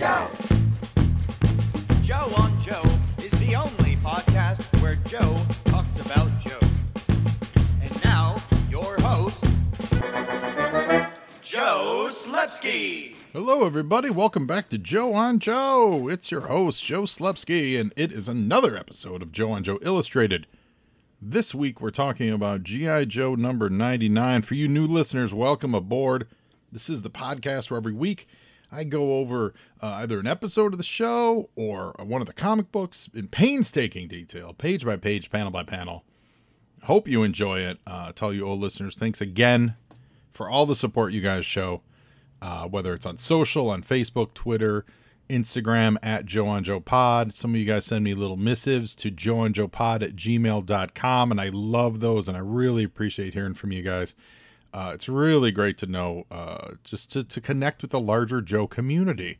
Joe! Joe on Joe is the only podcast where Joe talks about Joe. And now, your host, Joe Slepsky. Hello, everybody. Welcome back to Joe on Joe. It's your host, Joe Slepsky, and it is another episode of Joe on Joe Illustrated. This week, we're talking about G.I. Joe number 99. For you new listeners, welcome aboard. This is the podcast where every week I go over either an episode of the show or one of the comic books in painstaking detail, page by page, panel by panel. Hope you enjoy it. Tell you old listeners, thanks again for all the support you guys show, whether it's on social, on Facebook, Twitter, Instagram, at Joe on Joe Pod. Some of you guys send me little missives to joeonjoepod@gmail.com, and I love those, and I really appreciate hearing from you guys. It's really great to know, just to connect with the larger Joe community.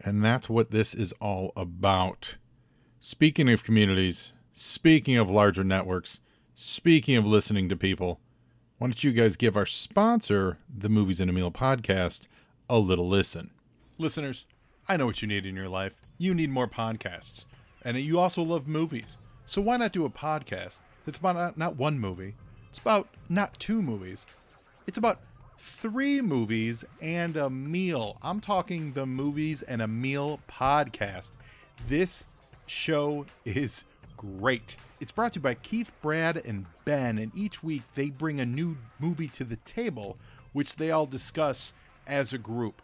And that's what this is all about. Speaking of communities, speaking of larger networks, speaking of listening to people, why don't you guys give our sponsor, the Movies in a Meal podcast, a little listen. Listeners, I know what you need in your life. You need more podcasts. And you also love movies. So why not do a podcast that's about not one movie, it's about not two movies, it's about 3 movies and a meal. I'm talking the Movies and a Meal podcast. This show is great. It's brought to you by Keith, Brad, and Ben, and each week they bring a new movie to the table, which they all discuss as a group.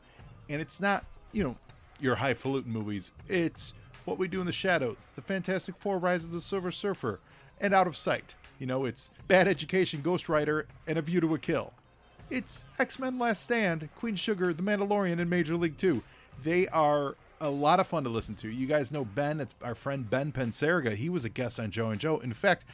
And it's not, your highfalutin movies. It's What We Do in the Shadows, The Fantastic Four, Rise of the Silver Surfer, and Out of Sight. It's Bad Education, Ghost Rider, and A View to a Kill. It's X-Men Last Stand, Queen Sugar, The Mandalorian, and Major League 2. They are a lot of fun to listen to. You guys know Ben. It's our friend Ben Pensarga. He was a guest on Joe and Joe. In fact,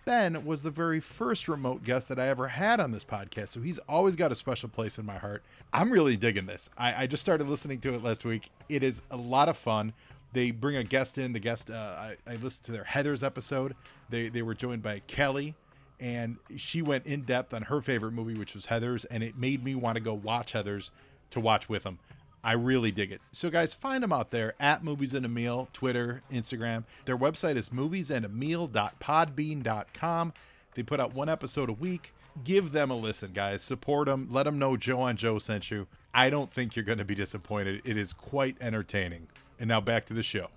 Ben was the very first remote guest that I ever had on this podcast, so he's always got a special place in my heart. I'm really digging this. I just started listening to it last week. It is a lot of fun. They bring a guest in. The guest, I listened to their Heathers episode. They were joined by Kelly, and she went in depth on her favorite movie, which was Heathers, and it made me want to go watch Heathers to watch with them. I really dig it. So guys, find them out there at Movies and a Meal, Twitter, Instagram. Their website is moviesandameal.podbean.com. They put out 1 episode a week. Give them a listen, guys. Support them. Let them know Joe on Joe sent you. I don't think you're going to be disappointed. It is quite entertaining. And now back to the show.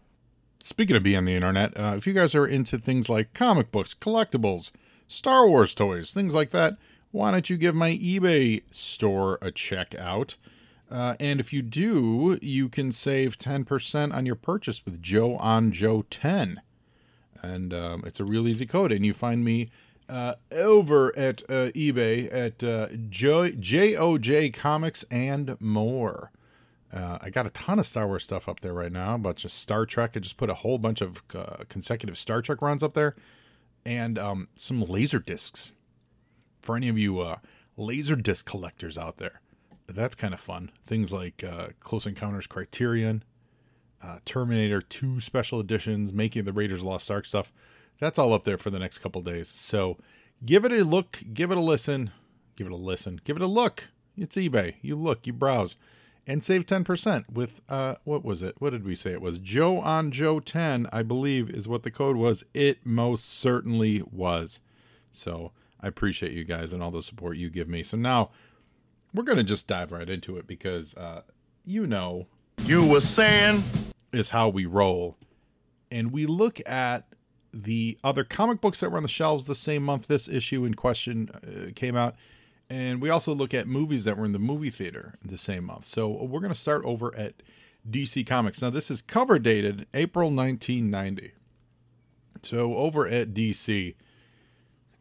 Speaking of being on the internet, if you guys are into things like comic books, collectibles, Star Wars toys, things like that, why don't you give my eBay store a check out? And if you do, you can save 10% on your purchase with Joe on Joe 10. And it's a real easy code. And you find me over at eBay at JOJ Comics and More. I got a ton of Star Wars stuff up there right now. A bunch of Star Trek. I just put a whole bunch of consecutive Star Trek runs up there. And some laser discs. For any of you laser disc collectors out there. That's kind of fun. Things like Close Encounters Criterion, Terminator 2 special editions, Making of the Raiders of the Lost Ark stuff. That's all up there for the next couple days. So give it a look, give it a listen, give it a listen, give it a look. It's eBay. You look, you browse, and save 10% with, what was it? What did we say it was? Joe on Joe 10, I believe, is what the code was. It most certainly was. So I appreciate you guys and all the support you give me. So now, we're going to just dive right into it because, you were saying is how we roll. And we look at the other comic books that were on the shelves the same month this issue in question came out. And we also look at movies that were in the movie theater the same month. So we're going to start over at DC Comics. Now, this is cover dated April 1990. So over at DC,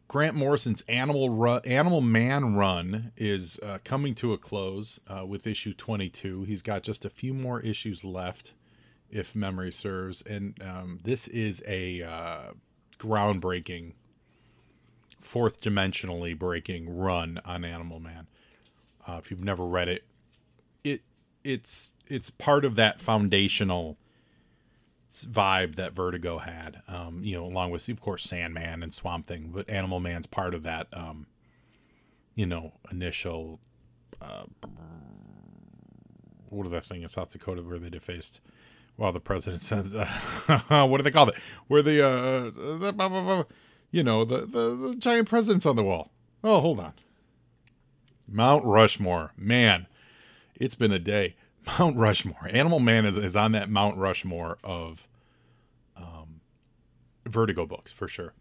Grant Morrison's Animal Man run is coming to a close with issue 22. He's got just a few more issues left, if memory serves. And this is a groundbreaking, fourth dimensionally breaking run on Animal Man. If you've never read it, it's part of that foundational vibe that Vertigo had, along with, of course, Sandman and Swamp Thing, but Animal Man's part of that, initial what is that thing in South Dakota where they defaced? Well, the president says, what do they call it? Where the the giant presidents on the wall. Oh, hold on. Mount Rushmore, man, it's been a day. Mount Rushmore, Animal Man is on that Mount Rushmore of Vertigo books for sure.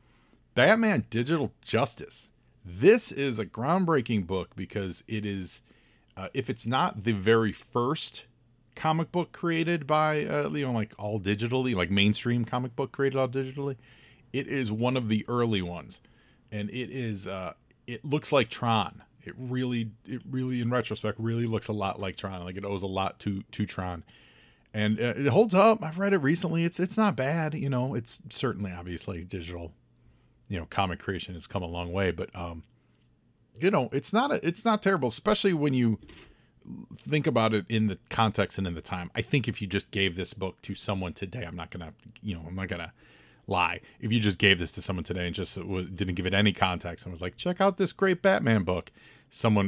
Batman Digital Justice. This is a groundbreaking book because it is, if it's not the very first comic book created by, like all digitally, like mainstream comic book created all digitally, it is one of the early ones. And it is, it looks like Tron. It really, in retrospect, really looks a lot like Tron. Like it owes a lot to Tron. And it holds up. I've read it recently. It's not bad. It's certainly, obviously, digital, comic creation has come a long way. But, it's not terrible, especially when you think about it in the context and in the time. I think if you just gave this book to someone today, I'm not going to lie. If you just gave this to someone today and just didn't give it any context and was like, check out this great Batman book,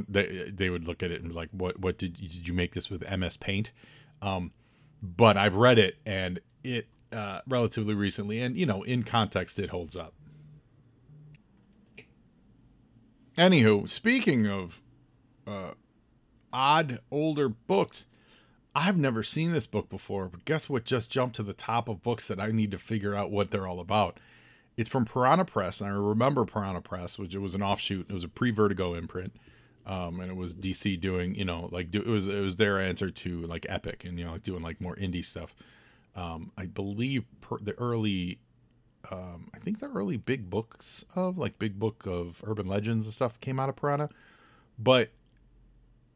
they would look at it and be like, what did you make this with MS Paint? But I've read it and it relatively recently, and in context it holds up. Anywho, speaking of odd older books, I've never seen this book before, but guess what just jumped to the top of books that I need to figure out what they're all about. It's from Piranha Press, and I remember Piranha Press, which it was an offshoot. It was a pre-Vertigo imprint, and it was DC doing, it was their answer to like Epic, and doing like more indie stuff. I believe the early big books of Big Book of Urban Legends and stuff came out of Piranha, but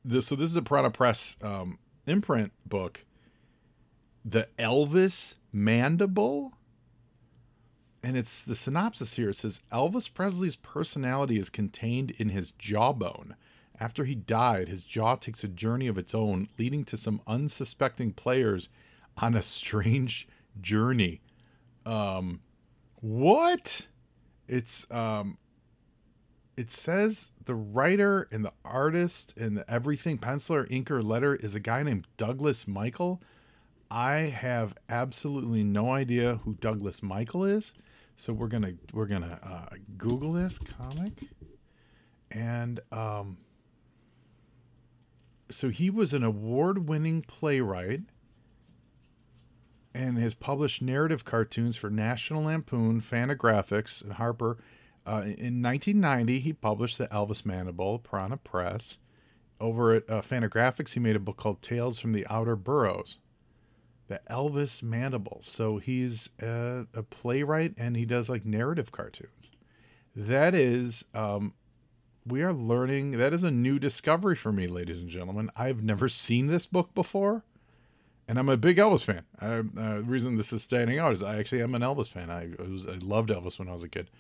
this is a Piranha Press imprint book, The Elvis Mandible. And it's the synopsis here. It says, Elvis Presley's personality is contained in his jawbone. After he died, his jaw takes a journey of its own, leading to some unsuspecting players on a strange journey. What? It says the writer and the artist and the everything, penciler, inker, letter is a guy named Douglas Michael. I have absolutely no idea who Douglas Michael is. So we're gonna Google this comic. And so he was an award-winning playwright and has published narrative cartoons for National Lampoon, Fantagraphics, and Harper. In 1990, he published The Elvis Mandible, Piranha Press. Over at Fantagraphics, he made a book called Tales from the Outer Boroughs. The Elvis Mandible. So he's a playwright, and he does like narrative cartoons. That is, we are learning. That is a new discovery for me, ladies and gentlemen. I've never seen this book before, and I'm a big Elvis fan. The reason this is standing out is I actually am an Elvis fan. I loved Elvis when I was a kid.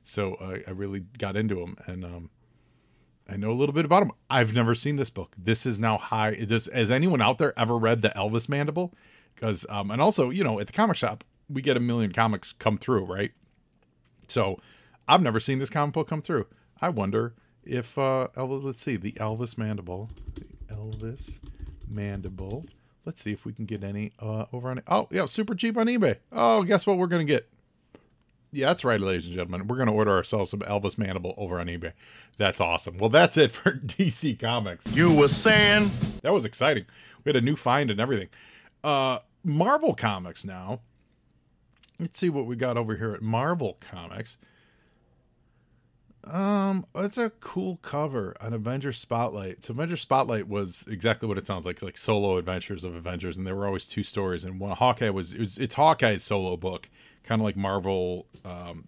So I really got into him, and I know a little bit about him. I've never seen this book. This is now high. Has anyone out there ever read The Elvis Mandible? Because and also, at the comic shop, we get a million comics come through, right? So I've never seen this comic book come through. I wonder if let's see, The Elvis Mandible. The Elvis Mandible. Let's see if we can get any over on it. Oh, yeah, super cheap on eBay. Oh, guess what we're going to get? Yeah, that's right, ladies and gentlemen. We're going to order ourselves some Elvis Mandible over on eBay. That's awesome. Well, that's it for DC Comics. You were saying? That was exciting. We had a new find and everything. Marvel Comics now. Let's see what we got over here at Marvel Comics. It's a cool cover, an Avengers Spotlight. So Avengers Spotlight was exactly what it sounds like solo adventures of Avengers, and there were always two stories. And one Hawkeye it's Hawkeye's solo book, kind of like Marvel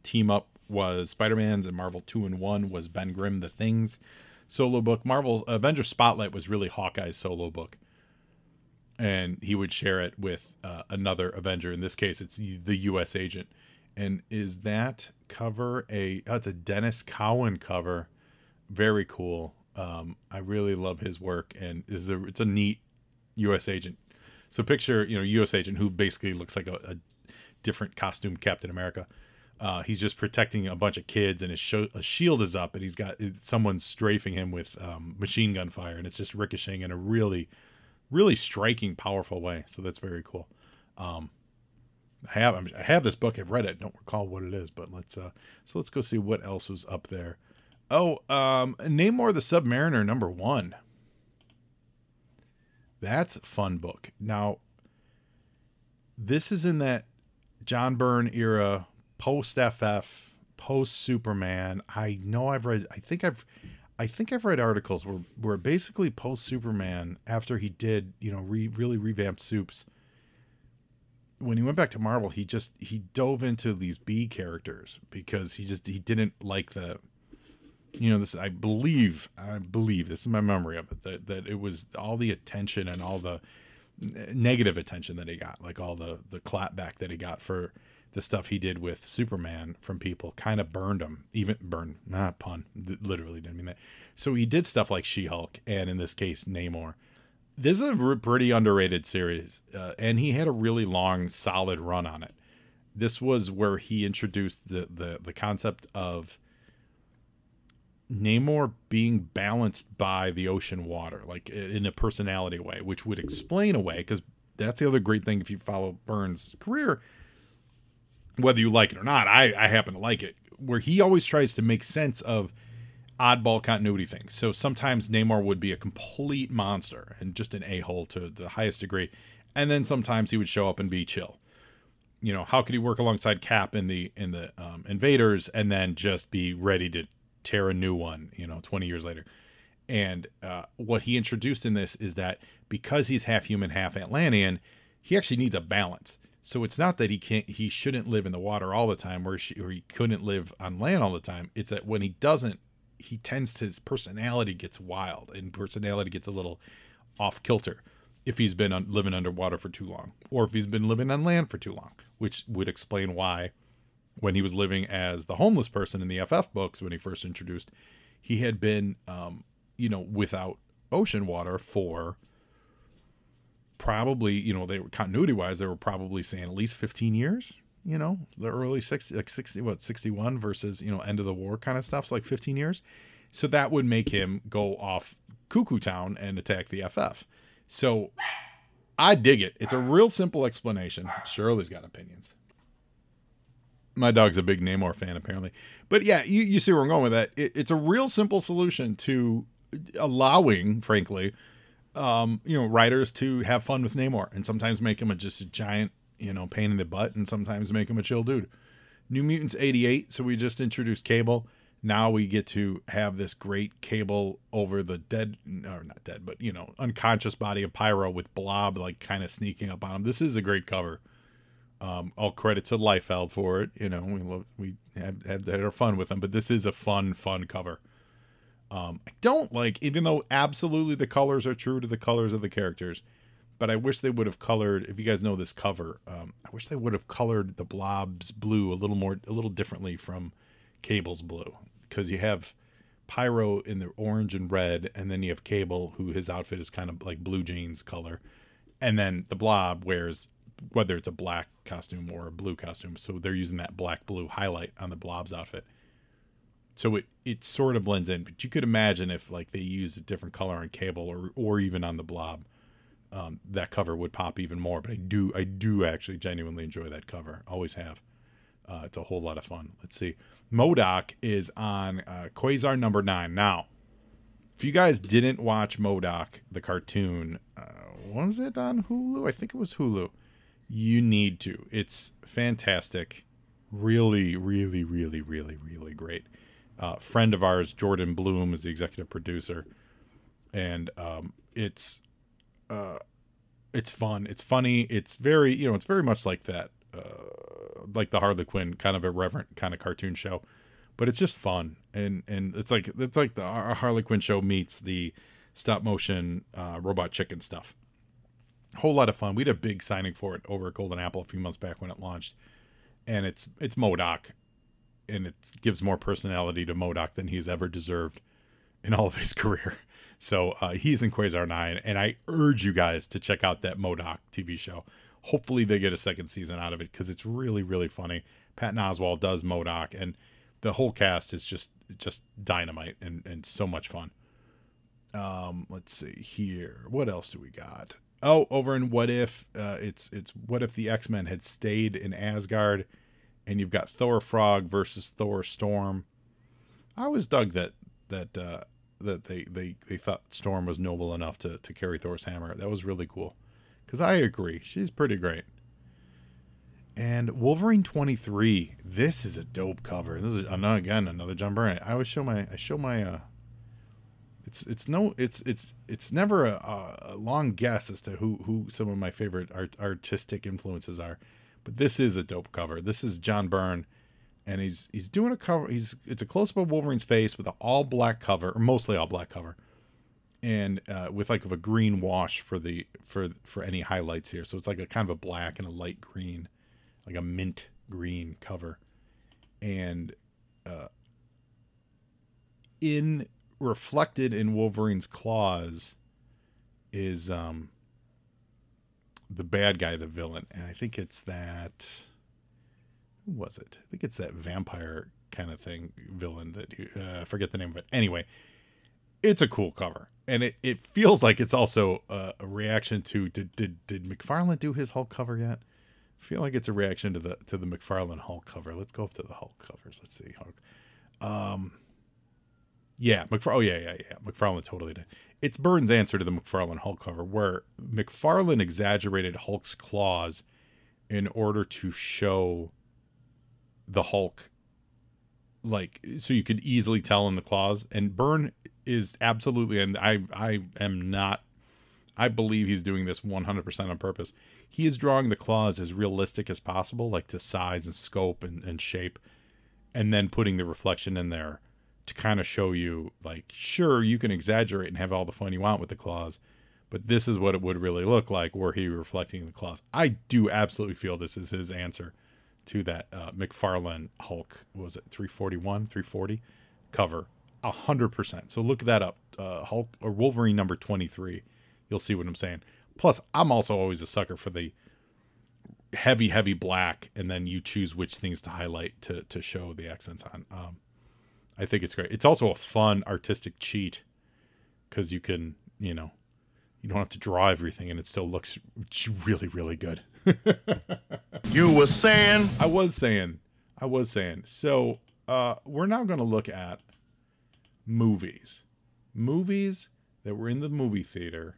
Team Up was Spider-Man's, and Marvel 2-in-1 was Ben Grimm the Thing's solo book. Marvel Avengers Spotlight was really Hawkeye's solo book, and he would share it with another Avenger. In this case, it's the U.S. agent. And is that cover it's a Dennis Cowan cover. Very cool. I really love his work, and it's a neat U.S. agent. So picture, U.S. agent who basically looks like a different costume Captain America. He's just protecting a bunch of kids, and his shield is up, and he's got someone strafing him with machine gun fire, and it's just ricocheting in a really really striking, powerful way. So that's very cool. I have this book. I've read it. Don't recall what it is, but let's go see what else was up there. Oh, Namor the Submariner #1. That's a fun book. Now, this is in that John Byrne era, post FF, post Superman. I know I've read. I think I've read articles where basically post Superman, after he did, really revamped Supes. When he went back to Marvel, he dove into these B characters because he didn't like the, this. I believe this is my memory of it, that it was all the attention and all the negative attention that he got, like all the clapback that he got for the stuff he did with Superman from people, kind of burned him. Not pun, literally didn't mean that. So he did stuff like She-Hulk, and in this case, Namor. This is a pretty underrated series, and he had a really long, solid run on it. This was where he introduced the concept of Namor being balanced by the ocean water, like in a personality way, which would explain away, because that's the other great thing if you follow Byrne's career, whether you like it or not. I happen to like it, where he always tries to make sense of oddball continuity things. So sometimes Namor would be a complete monster and just an a-hole to the highest degree, and then sometimes he would show up and be chill. How could he work alongside Cap in the Invaders and then just be ready to tear a new one 20 years later? And what he introduced in this is that because he's half human, half Atlantean, he actually needs a balance. So it's not that he shouldn't live in the water all the time, or he couldn't live on land all the time. It's that when he doesn't, he tends to, his personality gets wild, and personality gets a little off kilter if he's been living underwater for too long, or if he's been living on land for too long, which would explain why when he was living as the homeless person in the FF books, when he first introduced, he had been, without ocean water for probably, they were continuity wise, they were probably saying at least 15 years. The early 61 versus, end of the war kind of stuff. So like 15 years. So that would make him go off Cuckoo Town and attack the FF. So I dig it. It's a real simple explanation. Shirley's got opinions. My dog's a big Namor fan, apparently. But yeah, you see where I'm going with that. It's a real simple solution to allowing, frankly, writers to have fun with Namor and sometimes make him just a giant, pain in the butt, and sometimes make him a chill dude. New Mutants 88. So we just introduced Cable. Now we get to have this great Cable over the not dead, but unconscious body of Pyro with Blob like kind of sneaking up on him. This is a great cover. All credit to Liefeld for it. We had our fun with them, but this is a fun cover. I don't like, even though absolutely the colors are true to the colors of the characters, but I wish they would have colored, if you guys know this cover, I wish they would have colored the Blob's blue a little differently from Cable's blue, because you have Pyro in the orange and red, and then you have Cable, who his outfit is kind of like blue jeans color, and then the Blob wears, whether it's a black costume or a blue costume, so they're using that black blue highlight on the Blob's outfit. So it sort of blends in, but you could imagine if like they used a different color on Cable or even on the Blob, that cover would pop even more. But I do actually genuinely enjoy that cover. Always have. It's a whole lot of fun. Let's see. MODOK is on Quasar #9. Now, if you guys didn't watch MODOK, the cartoon, what was it on Hulu? I think it was Hulu. You need to. It's fantastic. Really, really, really, really, really great. Friend of ours, Jordan Bloom, is the executive producer, and it's fun. It's funny. It's very, it's very much like that, like the Harley Quinn kind of irreverent kind of cartoon show, but it's just fun. And it's like the Harley Quinn show meets the stop motion Robot Chicken stuff. Whole lot of fun. We had a big signing for it over at Golden Apple a few months back when it launched, and it's MODOK. And it gives more personality to MODOK than he's ever deserved in all of his career. So he's in Quasar 9, and I urge you guys to check out that MODOK TV show. Hopefully they get a second season out of it, because it's really, really funny. Patton Oswalt does MODOK, and the whole cast is just dynamite and so much fun. Let's see here. What else do we got? Oh, over in What If, it's what if the X-Men had stayed in Asgard, and you've got Thor Frog versus Thor Storm. I always dug that they thought Storm was noble enough to carry Thor's hammer. That was really cool. Because I agree, she's pretty great. And Wolverine 23. This is a dope cover. This is another John Byrne. I always show my it's never a long guess as to who some of my favorite artistic influences are, but this is a dope cover. This is John Byrne, and he's doing a cover. It's a close up of Wolverine's face with an all black cover, or mostly all black cover, and with like a green wash for any highlights here. So it's like a kind of a black and a light green, like a mint green cover, and reflected in Wolverine's claws is the bad guy, the villain, and I think it's that. Who was it? I think it's that vampire kind of thing villain that I forget the name of it. Anyway, it's a cool cover, and it feels like it's also a reaction to did McFarlane do his Hulk cover yet? I feel like it's a reaction to the McFarlane Hulk cover. Let's go up to the Hulk covers. Let's see Hulk. Yeah, McFarlane totally did. It's Byrne's answer to the McFarlane Hulk cover, where McFarlane exaggerated Hulk's claws in order to show the Hulk, like, so you could easily tell in the claws. And Byrne is absolutely, and I believe he's doing this 100% on purpose. He is drawing the claws as realistic as possible, like to size and scope and shape, and then putting the reflection in there to kind of show you, like, sure, you can exaggerate and have all the fun you want with the claws, but this is what it would really look like were he reflecting the claws. I do absolutely feel this is his answer to that McFarlane Hulk, was it 341, 340 cover, 100%. So look that up, Hulk or Wolverine number 23. You'll see what I'm saying. Plus, I'm also always a sucker for the heavy black, and then you choose which things to highlight to show the accents on. I think it's great. It's also a fun artistic cheat because you can, you don't have to draw everything and it still looks really, really good. You were saying? I was saying. So we're now going to look at movies that were in the movie theater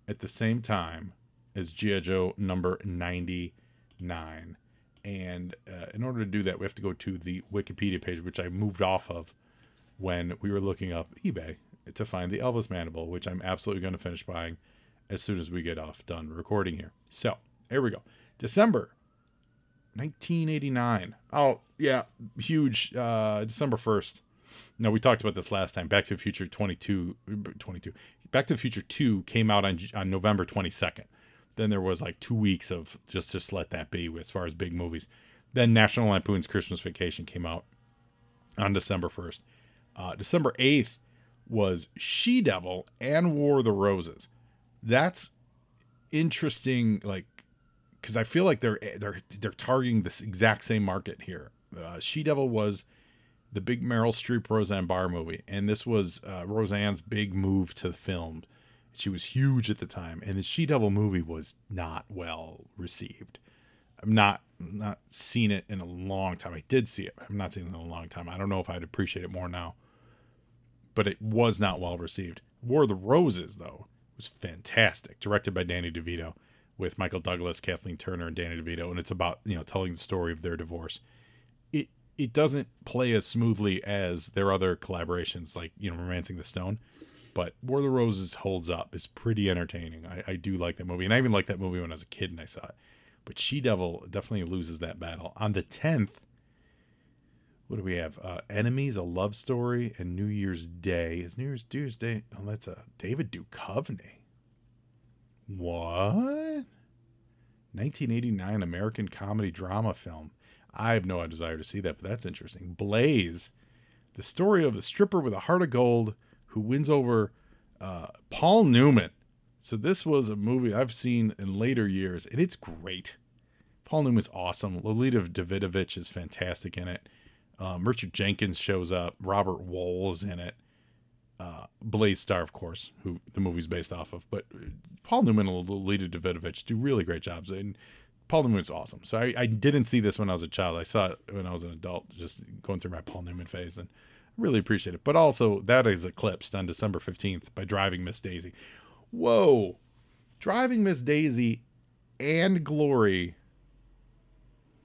at the same time as G.I. Joe number 99. And in order to do that, we have to go to the Wikipedia page, which I moved off of when we were looking up eBay to find the Elvis Mandible, which I'm absolutely going to finish buying as soon as we get done recording here. So here we go. December 1989. Oh, yeah. Huge. December 1st. No, we talked about this last time. Back to the Future 22. Back to the Future 2 came out on November 22nd. Then there was like 2 weeks of just let that be as far as big movies. Then National Lampoon's Christmas Vacation came out on December 1st. December 8th was She-Devil and War of the Roses. That's interesting, like, because I feel like they're targeting this exact same market here. She-Devil was the big Meryl Streep Roseanne Barr movie, and this was Roseanne's big move to film. She was huge at the time, and the She-Devil movie was not well received. I've not seen it in a long time. I did see it, but I've not seen it in a long time. I don't know if I'd appreciate it more now, but it was not well received. War of the Roses, though, was fantastic. Directed by Danny DeVito, with Michael Douglas, Kathleen Turner, and Danny DeVito, and it's about telling the story of their divorce. It doesn't play as smoothly as their other collaborations, like Romancing the Stone. But War of the Roses holds up. It's pretty entertaining. I do like that movie. And I even liked that movie when I was a kid and I saw it. But She-Devil definitely loses that battle. On the 10th, what do we have? Enemies, A Love Story, and New Year's Day. Is New Year's Day? Oh, that's a David Duchovny. What? 1989 American comedy drama film. I have no desire to see that, but that's interesting. Blaze, the story of the stripper with a heart of gold who wins over Paul Newman. So this was a movie I've seen in later years, and it's great. Paul Newman's awesome. Lolita Davidovich is fantastic in it. Richard Jenkins shows up. Robert Wool is in it. Blaze Star, of course, who the movie's based off of, but Paul Newman and Lita Davidovich do really great jobs, and Paul Newman's awesome. So I didn't see this when I was a child. I saw it when I was an adult, just going through my Paul Newman phase, and I really appreciate it. But also, that is eclipsed on December 15th by Driving Miss Daisy. Whoa! Driving Miss Daisy and Glory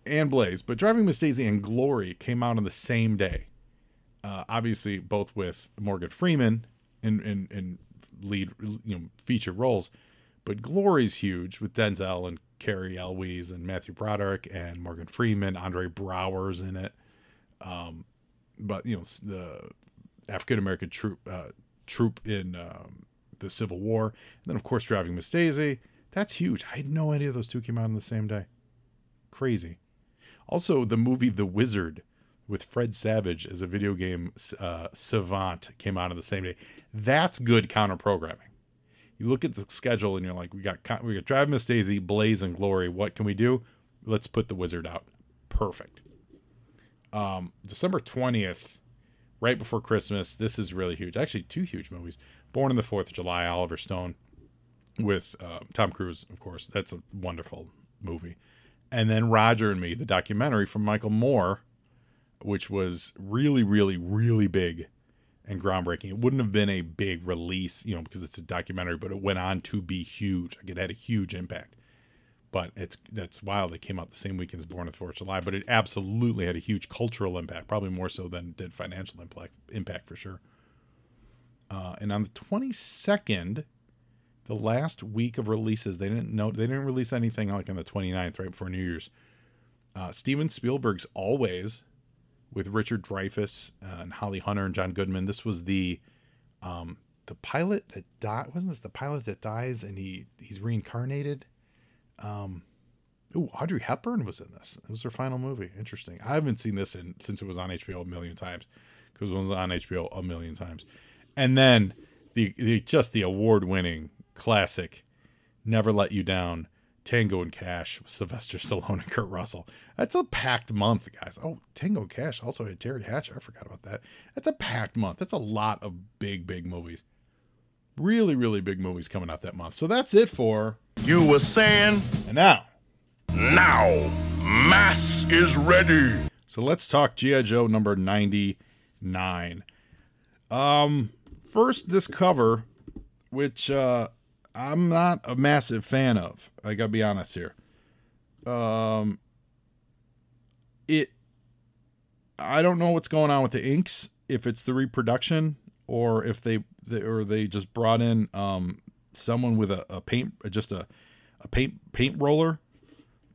and Blaze, but Driving Miss Daisy and Glory came out on the same day. Obviously, both with Morgan Freeman in lead, feature roles, but Glory's huge with Denzel and Cary Elwes and Matthew Broderick and Morgan Freeman. Andre Braugher's in it. But the African American troop in the Civil War, and then of course Driving Miss Daisy. That's huge. I had no idea those two came out on the same day. Crazy. Also, the movie The Wizard with Fred Savage as a video game savant came out on the same day. That's good counter programming. You look at the schedule and you're like, we got Drive Miss Daisy, Blaze, and Glory. What can we do? Let's put The Wizard out. Perfect. December 20th, right before Christmas. This is really huge. Actually, two huge movies. Born on the 4th of July, Oliver Stone with Tom Cruise, of course. That's a wonderful movie. And then Roger and Me, the documentary from Michael Moore, which was really, really, really big and groundbreaking. It wouldn't have been a big release, because it's a documentary, but it went on to be huge. Like, it had a huge impact. But that's wild. It came out the same week as Born on the 4th of July, but it absolutely had a huge cultural impact, probably more so than it did financial impact for sure. And on the 22nd, the last week of releases, they didn't release anything like on the 29th, right before New Year's. Steven Spielberg's Always, with Richard Dreyfuss and Holly Hunter and John Goodman. This was the pilot that died. Wasn't this the pilot that dies and he's reincarnated? Audrey Hepburn was in this. It was her final movie. Interesting. I haven't seen this since it was on HBO a million times, because it was on HBO a million times. And then the award-winning classic, Never Let You Down, Tango and Cash, Sylvester Stallone and Kurt Russell. That's a packed month, guys. Oh, Tango and Cash also had Terry Hatcher. I forgot about that. That's a packed month. That's a lot of big, big movies. Really, really big movies coming out that month. So that's it for You Were Saying. And now, mass is ready. So let's talk G.I. Joe number 99. First, this cover, which I'm not a massive fan of. I gotta be honest here. I don't know what's going on with the inks, if it's the reproduction or if they just brought in someone with a paint roller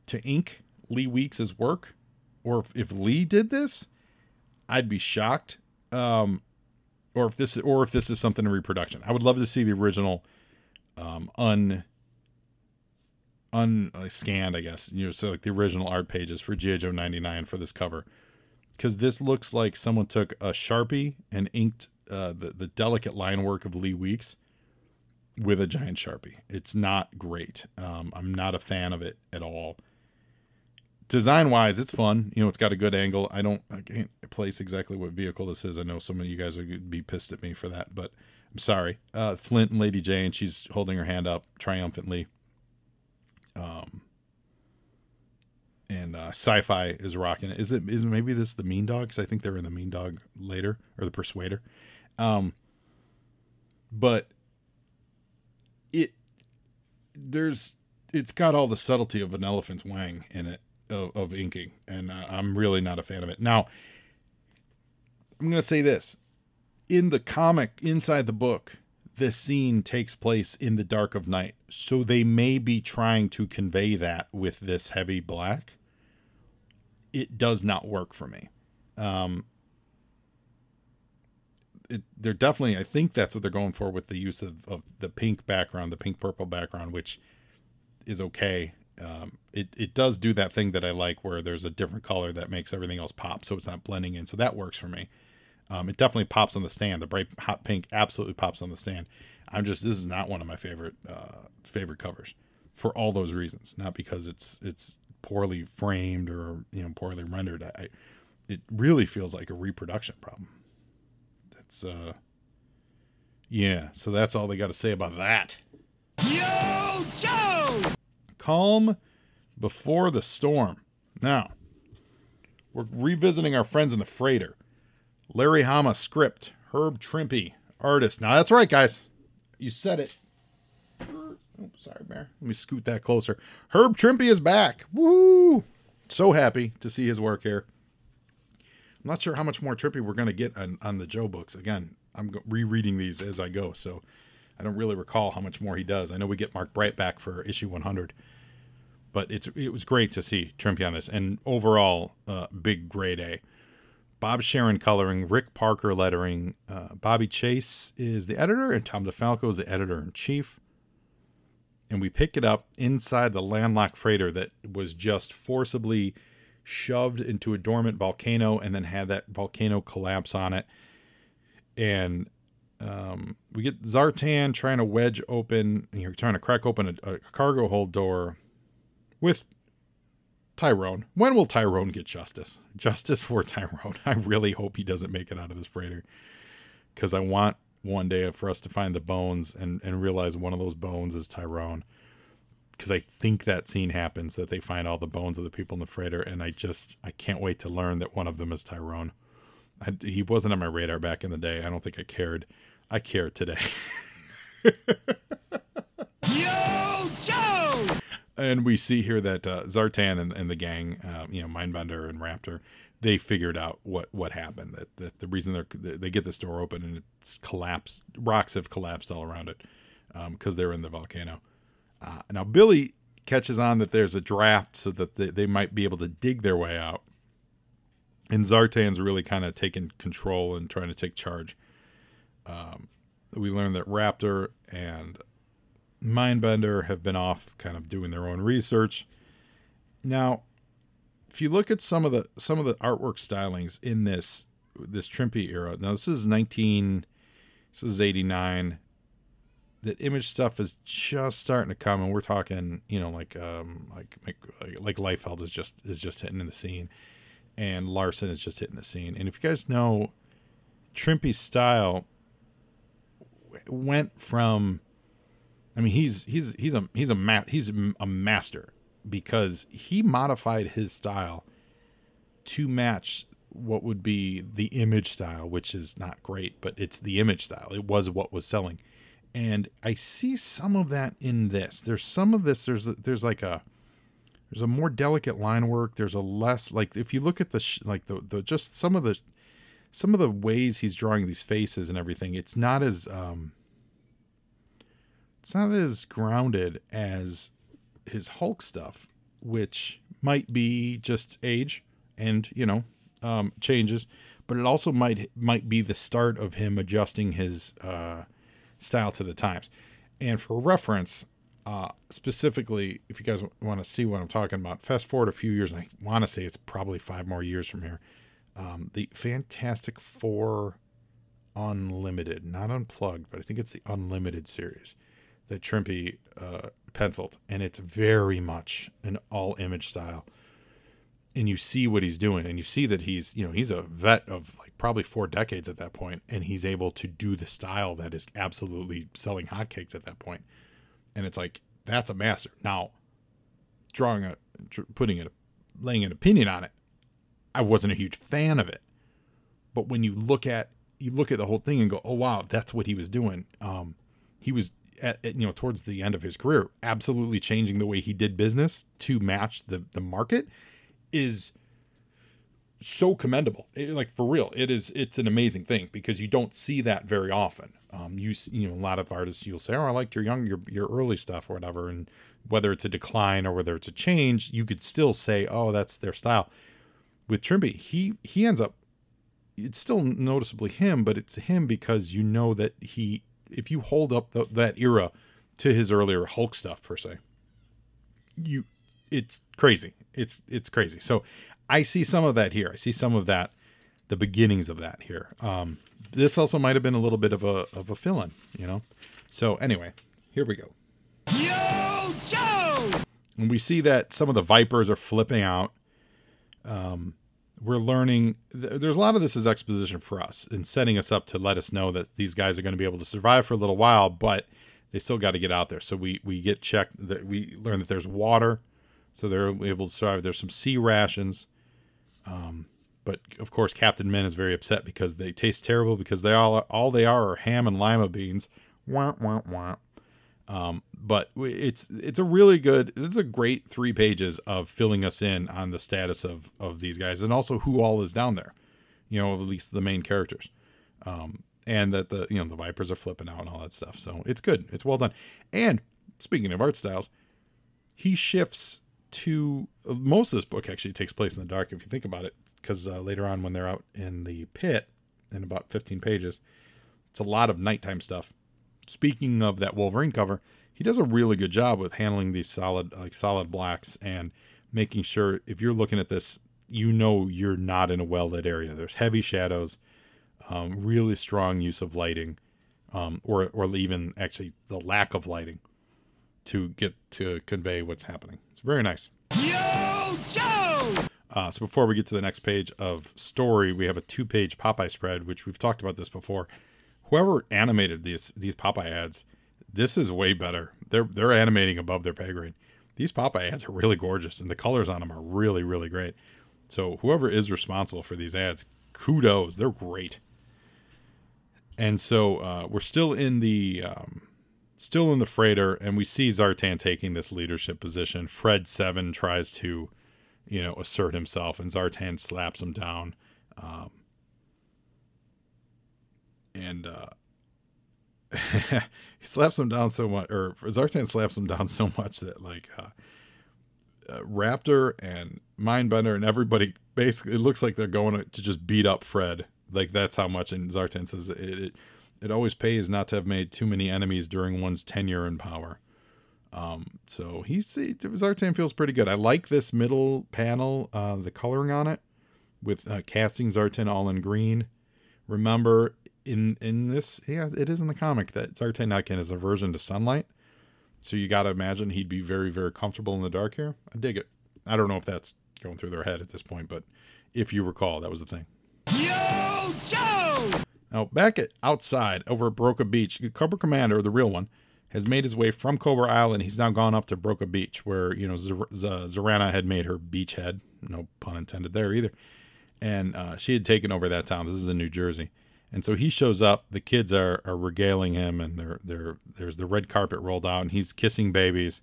to ink Lee Weeks' work, or if Lee did this, I'd be shocked. Or if this is something in reproduction. I would love to see the original unscanned, I guess, so like the original art pages for G.I. Joe 99 for this cover, because this looks like someone took a Sharpie and inked the delicate line work of Lee Weeks with a giant Sharpie. It's not great. I'm not a fan of it at all. Design wise, it's fun. It's got a good angle. I can't place exactly what vehicle this is. I know some of you guys would be pissed at me for that, but I'm sorry. Flint and Lady J, and she's holding her hand up triumphantly. And Sci-Fi is rocking it. Is maybe this the Mean Dog? Because I think they were in the Mean Dog later, or the Persuader. But it's got all the subtlety of an elephant's wang in it of inking, and I'm really not a fan of it. Now, I'm going to say this. In the comic, inside the book, this scene takes place in the dark of night. So they may be trying to convey that with this heavy black. It does not work for me. They're definitely, I think that's what they're going for with the use of the pink background, the pink purple background, which is okay. It does do that thing that I like, where there's a different color that makes everything else pop, so it's not blending in. So that works for me. It definitely pops on the stand. The bright hot pink absolutely pops on the stand. This is not one of my favorite covers for all those reasons. Not because it's poorly framed or poorly rendered. It really feels like a reproduction problem. Yeah, so that's all they got to say about that. Yo, Joe! Calm before the storm. Now, we're revisiting our friends in the freighter. Larry Hama script, Herb Trimpe artist. Now that's right, guys. You said it. Oh, sorry, Bear. Let me scoot that closer. Herb Trimpe is back. Woo! So happy to see his work here. I'm not sure how much more Trimpe we're going to get on the Joe books. Again, I'm rereading these as I go, so I don't really recall how much more he does. I know we get Mark Bright back for issue 100, but it was great to see Trimpe on this. And overall, big grade A. Bob Sharon coloring, Rick Parker lettering, Bobby Chase is the editor, and Tom DeFalco is the editor-in-chief. And we pick it up inside the landlocked freighter that was just forcibly shoved into a dormant volcano and then had that volcano collapse on it. And we get Zartan trying to wedge open, trying to crack open a cargo hold door with Tyrone. When will Tyrone get justice? Justice for Tyrone. I really hope he doesn't make it out of this freighter, because I want one day for us to find the bones and realize one of those bones is Tyrone. Because I think that scene happens, that they find all the bones of the people in the freighter, and I can't wait to learn that one of them is Tyrone. He wasn't on my radar back in the day. I don't think I cared. I care today. Yo, Joe! And we see here that Zartan and the gang, Mindbender and Raptor, they figured out what happened. That the reason they get this door open and it's collapsed, rocks have collapsed all around it because they're in the volcano. Now Billy catches on that there's a draft so that they might be able to dig their way out. And Zartan's really kind of taking control and trying to take charge. We learn that Raptor and Mindbender have been off kind of doing their own research. Now, if you look at some of the artwork stylings in this Trimpe era, now this is 89. That image stuff is just starting to come, and we're talking, like Liefeld is just hitting in the scene, and Larson is just hitting the scene. And if you guys know, Trimpe's style went from, he's a master, because he modified his style to match what would be the image style, which is not great, but it's the image style. It was what was selling. And I see some of that in this. There's some of this. There's a more delicate line work. There's a less, like, if you look at the just some of the ways he's drawing these faces and everything. It's not as grounded as his Hulk stuff, which might be just age and changes, but it also might be the start of him adjusting his style to the times. And for reference, specifically, if you guys want to see what I'm talking about, fast forward a few years, and I want to say it's probably 5 more years from here, the Fantastic Four Unlimited, not Unplugged, but I think it's the Unlimited series that Trimpe penciled, and it's very much an all image style. And you see what he's doing, and you see that he's a vet of like probably 4 decades at that point, and he's able to do the style that is absolutely selling hotcakes at that point. And it's like, that's a master. Now, laying an opinion on it, I wasn't a huge fan of it. But when you look at the whole thing and go, oh wow, that's what he was doing. He was towards the end of his career, absolutely changing the way he did business to match the market. Is so commendable. For real, it's an amazing thing, because you don't see that very often. A lot of artists, you'll say, oh, I liked your early stuff or whatever, and whether it's a decline or whether it's a change, you could still say, oh, that's their style. With Trimpe, he ends up, it's still noticeably him, but it's him because you know that if you hold up that era to his earlier Hulk stuff per se, it's crazy. It's crazy. So I see some of that here. I see some of that, the beginnings of that here. This also might have been a little bit of a fill-in, So anyway, here we go. Yo, Joe! And we see that some of the Vipers are flipping out. we're learning. There's a lot of this is exposition for us and setting us up to let us know that these guys are going to be able to survive for a little while, but they still got to get out there. So we get checked that we learn that there's water, so they're able to survive. There's some sea rations. But of course, Captain Min is very upset because they taste terrible because all they are ham and lima beans. Wah, wah, wah. But it's a really good, it's a great 3 pages of filling us in on the status of these guys and also who all is down there, at least the main characters. And that the Vipers are flipping out and all that stuff. So it's good. It's well done. And speaking of art styles, he shifts to most of this book actually takes place in the dark. If you think about it, because later on when they're out in the pit in about 15 pages, it's a lot of nighttime stuff. Speaking of that Wolverine cover, he does a really good job with handling these solid blacks and making sure if you're looking at this, you're not in a well-lit area. There's heavy shadows, really strong use of lighting, or even actually the lack of lighting to get to convey what's happening. It's very nice. Yo, Joe! So before we get to the next page of story, we have a 2-page Popeye spread, which we've talked about this before. Whoever animated these Popeye ads, this is way better. They're animating above their pay grade. These Popeye ads are really gorgeous, and the colors on them are really, really great. So whoever is responsible for these ads, kudos. They're great. And so we're still in the freighter, and we see Zartan taking this leadership position. Fred 7 tries to, assert himself, and Zartan slaps him down. He slaps him down so much, or Zartan slaps him down so much that Raptor and Mindbender and everybody basically, it looks like they're going to just beat up Fred. Like that's how much. And Zartan says it always pays not to have made too many enemies during one's tenure in power. So Zartan feels pretty good. I like this middle panel, the coloring on it with casting Zartan all in green. Remember in this, it is in the comic that Zartan Nutkin is aversion to sunlight. So you got to imagine he'd be very, very comfortable in the dark here. I dig it. I don't know if that's going through their head at this point, but if you recall, that was the thing. Yo, Joe! Now, back outside over at Broca Beach, Cobra Commander, the real one, has made his way from Cobra Island. He's now gone up to Broca Beach, where, Zorana had made her beachhead. No pun intended there either. And she had taken over that town. This is in New Jersey. And so he shows up. The kids are regaling him, and there's the red carpet rolled out, and he's kissing babies.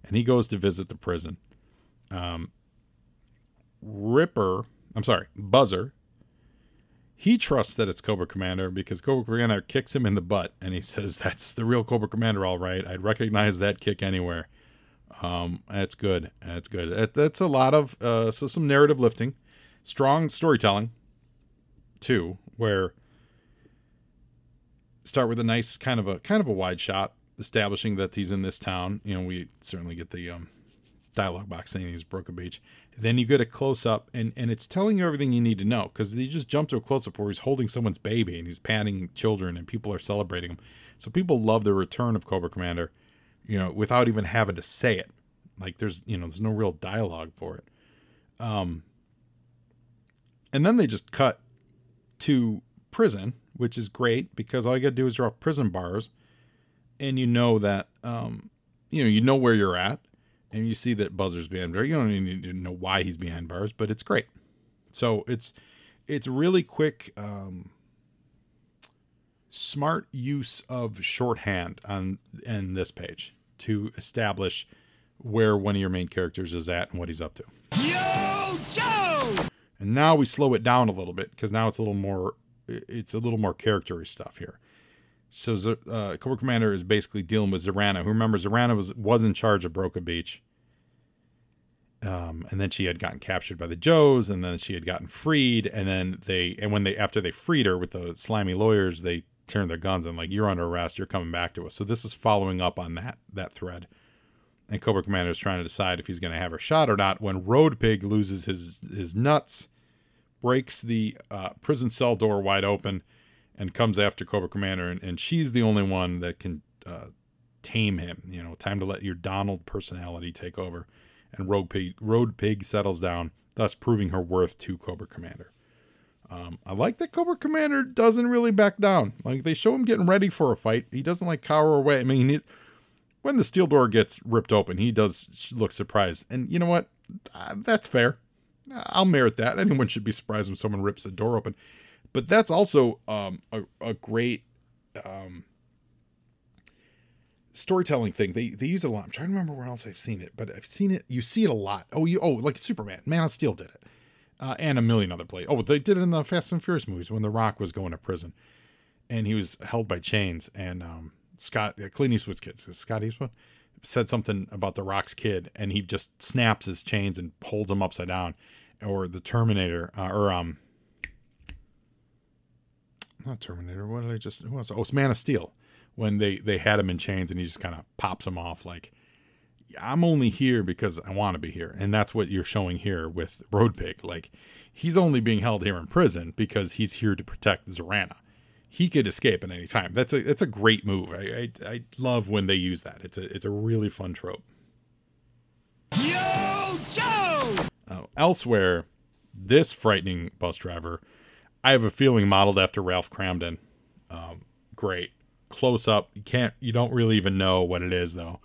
And he goes to visit the prison. Buzzer, he trusts that it's Cobra Commander because Cobra Commander kicks him in the butt, and he says, that's the real Cobra Commander, all right. I'd recognize that kick anywhere. That's good. That's good. That's a lot of, so some narrative lifting, strong storytelling, too, where start with a nice kind of a wide shot establishing that he's in this town. We certainly get the dialogue box saying he's Broca Beach. Then you get a close-up, and it's telling you everything you need to know, because you just jump to a close-up where he's holding someone's baby, and he's patting children, and people are celebrating him. So people love the return of Cobra Commander, without even having to say it. Like, there's no real dialogue for it. And then they just cut to prison, which is great, because all you got to do is draw prison bars, and that, you know where you're at. And you see that Buzzer's behind bars. You don't even need to know why he's behind bars, but it's great. So it's really quick, smart use of shorthand in this page to establish where one of your main characters is at and what he's up to. Yo, Joe! And now we slow it down a little bit because now it's a little more character-y stuff here. So Cobra Commander is basically dealing with Zorana. Who, remember, Zorana was in charge of Broca Beach. And then she had gotten captured by the Joes, and then she had gotten freed. And then after they freed her with the slimy lawyers, they turned their guns and you're under arrest. You're coming back to us. So this is following up on that thread. And Cobra Commander is trying to decide if he's going to have her shot or not when Road Pig loses his nuts, breaks the prison cell door wide open, and comes after Cobra Commander, and she's the only one that can tame him. Time to let your Donald personality take over. And Road Pig settles down. thus proving her worth to Cobra Commander. I like that Cobra Commander doesn't really back down. Like, they show him getting ready for a fight. He doesn't like cower away. I mean, when the steel door gets ripped open, he does look surprised. And you know what? That's fair. I'll merit that. Anyone should be surprised when someone rips the door open. But that's also a great storytelling thing. They use it a lot. I'm trying to remember where else I've seen it, but I've seen it. You see it a lot. Like Superman, Man of Steel did it, and a million other plays. Oh, they did it in the Fast and Furious movies when The Rock was going to prison, and he was held by chains. And Clint Eastwood's kid, Scott Eastwood, said something about The Rock's kid, and he just snaps his chains and holds him upside down. Or the Terminator, not Terminator. What did I just? Who was it? Oh, it's Man of Steel. When they had him in chains and he just kind of pops him off like, I'm only here because I want to be here. And that's what you're showing here with Road Pig. Like, he's only being held here in prison because he's here to protect Zorana. He could escape at any time. That's a great move. I love when they use that. It's a really fun trope. Yo, Joe! Elsewhere, this frightening bus driver, I have a feeling modeled after Ralph Cramden. Great. Close up. You don't really even know what it is though.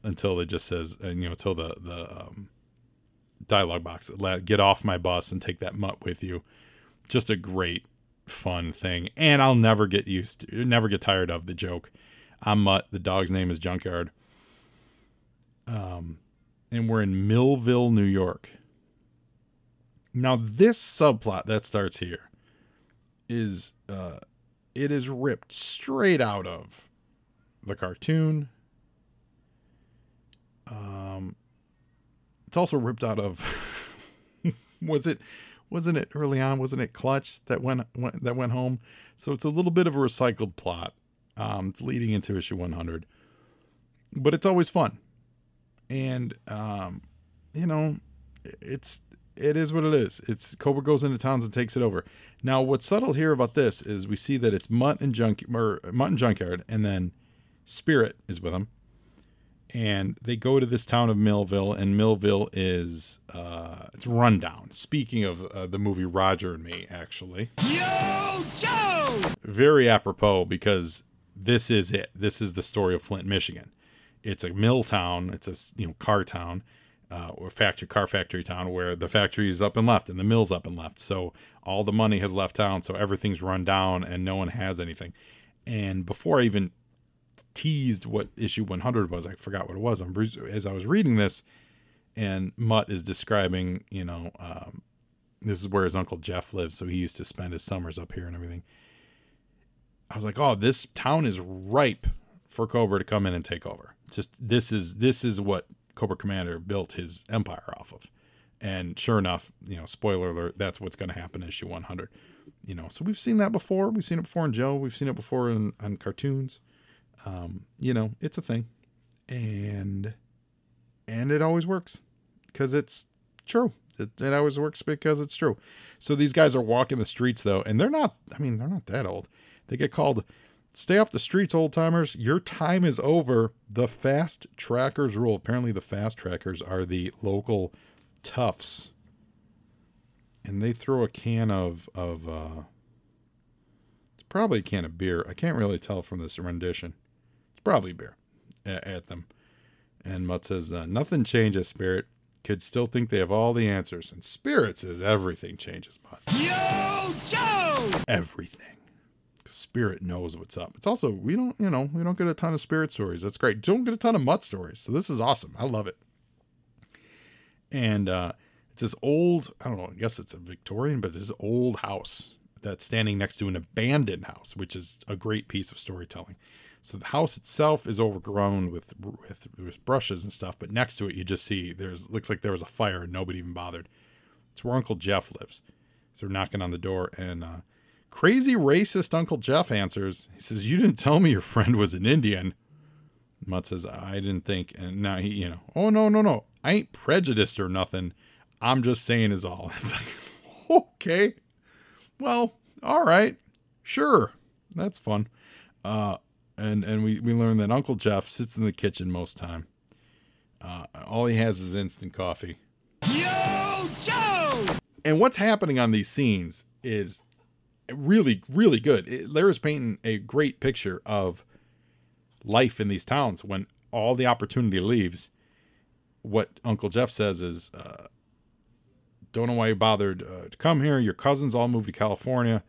Until it just says, until the dialogue box, get off my bus and take that mutt with you. Just a great, fun thing. And I'll never get tired of the joke. I'm Mutt. The dog's name is Junkyard. And we're in Millville, New York. Now this subplot that starts here is, it is ripped straight out of the cartoon. It's also ripped out of, wasn't it early on? Wasn't it Clutch that went home? So it's a little bit of a recycled plot, leading into issue 100, but it's always fun. And, it is what it is. It's Cobra goes into towns and takes it over. Now, what's subtle here about this is we see that it's Mutt and Junkyard, and then Spirit is with them. And they go to this town of Millville, and Millville is it's rundown. Speaking of the movie Roger and Me, actually. Yo, Joe! Very apropos, because this is it. This is the story of Flint, Michigan. It's a mill town. It's a car town. Or car factory town, where the factory is up and left and the mill's up and left. So all the money has left town. So everything's run down and no one has anything. And before I even teased what issue 100 was, I forgot what it was. As I was reading this, and Mutt is describing, this is where his Uncle Jeff lives. So he used to spend his summers up here and everything. I was like, oh, this town is ripe for Cobra to come in and take over. It's just, this is what Cobra Commander built his empire off of. And sure enough, spoiler alert, that's what's going to happen in issue 100. So we've seen that before. We've seen it before in Joe. We've seen it before on cartoons. It's a thing. And it always works because it's true. It always works because it's true. So these guys are walking the streets though, and they're not that old. They get called, stay off the streets, old timers. Your time is over. The fast trackers rule. Apparently the fast trackers are the local toughs. And they throw a can of it's probably a can of beer. I can't really tell from this rendition. It's probably beer at them. And Mutt says, nothing changes, Spirit. Kids still think they have all the answers. And Spirit says everything changes, Mutt. Yo, Joe! Everything. Spirit knows what's up. It's also, we don't get a ton of Spirit stories. That's great. Don't get a ton of Mutt stories. So this is awesome. I love it. And it's this old, I don't know, I guess it's a Victorian, but this old house that's standing next to an abandoned house, which is a great piece of storytelling. So the house itself is overgrown with brushes and stuff, but next to it you just see looks like there was a fire and nobody even bothered. It's where Uncle Jeff lives. So they're knocking on the door, and crazy racist Uncle Jeff answers. He says, you didn't tell me your friend was an Indian. Mutt says, I didn't think. And now he, oh, no. I ain't prejudiced or nothing. I'm just saying is all. It's like, okay. Well, all right. Sure. That's fun. And we learn that Uncle Jeff sits in the kitchen most time. All he has is instant coffee. Yo, Joe! And what's happening on these scenes is really, really good. Larry's painting a great picture of life in these towns when all the opportunity leaves. What Uncle Jeff says is, don't know why you bothered to come here. Your cousins all moved to California.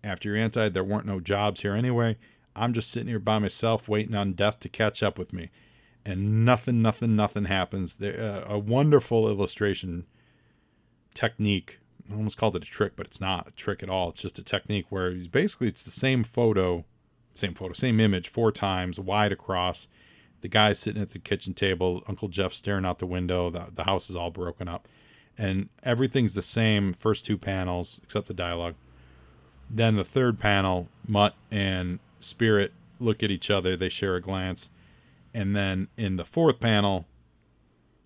After your aunt died, there weren't no jobs here anyway. I'm just sitting here by myself waiting on death to catch up with me. And nothing happens. A wonderful illustration technique. I almost called it a trick, but it's not a trick at all. It's just a technique where it's the same image 4 times, wide across. The guy's sitting at the kitchen table, Uncle Jeff staring out the window. The house is all broken up. And everything's the same, first 2 panels, except the dialogue. Then the third panel, Mutt and Spirit look at each other. They share a glance. And then in the 4th panel,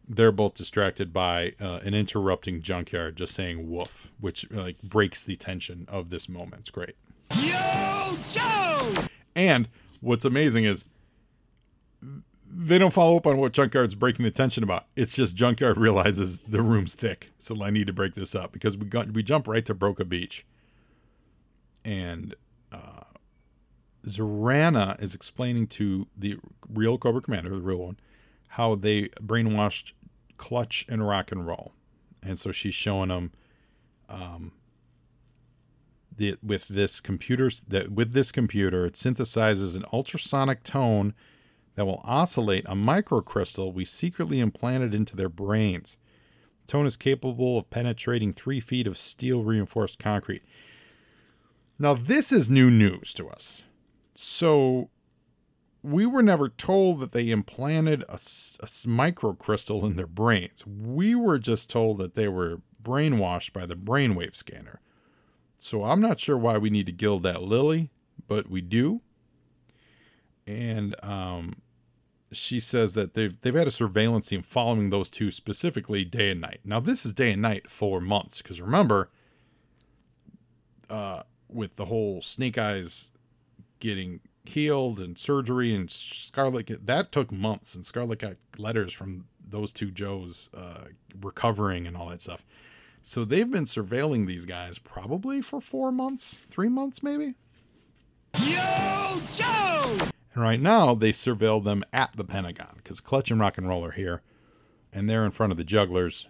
they're both distracted by an interrupting junkyard just saying woof, which breaks the tension of this moment. It's great. Yo, Joe! And what's amazing is they don't follow up on what Junkyard's breaking the tension about. It's just Junkyard realizes the room's thick, so I need to break this up because we jump right to Broca Beach. And Zorana is explaining to the real Cobra Commander, the real one, how they brainwashed Clutch and Rock and Roll. And so she's showing them with this computer, it synthesizes an ultrasonic tone that will oscillate a microcrystal we secretly implanted into their brains. The tone is capable of penetrating 3 feet of steel reinforced concrete. Now, this is new news to us. So, we were never told that they implanted a microcrystal in their brains. We were just told that they were brainwashed by the brainwave scanner. So, I'm not sure why we need to gild that lily, but we do. And she says that they've had a surveillance team following those 2 specifically day and night. Now, this is day and night for months, because remember, with the whole Snake Eyes getting healed and surgery and Scarlet, that took months, and Scarlet got letters from those 2 Joes recovering and all that stuff. So they've been surveilling these guys probably for 4 months, 3 months maybe. Yo, Joe! And right now they surveil them at the Pentagon because Clutch and Rock and Roll are here, and they're in front of the jugglers.